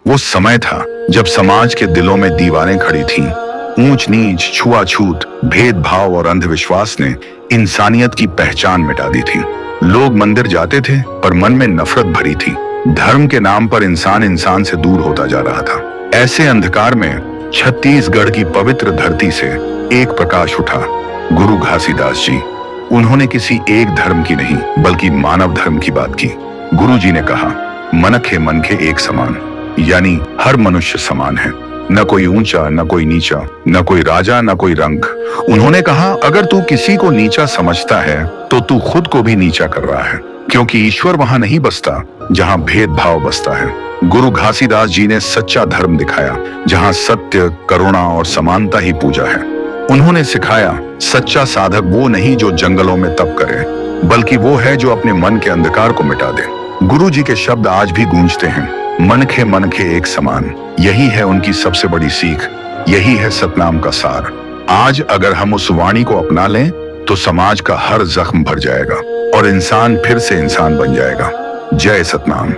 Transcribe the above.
वो समय था जब समाज के दिलों में दीवारें खड़ी थीं। ऊंच नीच, छुआछूत, भेदभाव और अंधविश्वास ने इंसानियत की पहचान मिटा दी थी। लोग मंदिर जाते थे पर मन में नफरत भरी थी। धर्म के नाम पर इंसान इंसान से दूर होता जा रहा था। ऐसे अंधकार में छत्तीसगढ़ की पवित्र धरती से एक प्रकाश उठा, गुरु घासीदास जी। उन्होंने किसी एक धर्म की नहीं बल्कि मानव धर्म की बात की। गुरु जी ने कहा, मनखे मनखे एक समान, यानी हर मनुष्य समान है, न कोई ऊंचा न कोई नीचा, न कोई राजा न कोई रंग। उन्होंने कहा, अगर तू किसी को नीचा समझता है तो तू खुद को भी नीचा कर रहा है, क्योंकि ईश्वर वहां नहीं बसता जहां भेदभाव बसता है। गुरु घासीदास जी ने सच्चा धर्म दिखाया, जहां सत्य, करुणा और समानता ही पूजा है। उन्होंने सिखाया, सच्चा साधक वो नहीं जो जंगलों में तप करे, बल्कि वो है जो अपने मन के अंधकार को मिटा दे। गुरु जी के शब्द आज भी गूंजते हैं, मनखे मनखे एक समान। यही है उनकी सबसे बड़ी सीख, यही है सतनाम का सार। आज अगर हम उस वाणी को अपना लें तो समाज का हर जख्म भर जाएगा और इंसान फिर से इंसान बन जाएगा। जय सतनाम।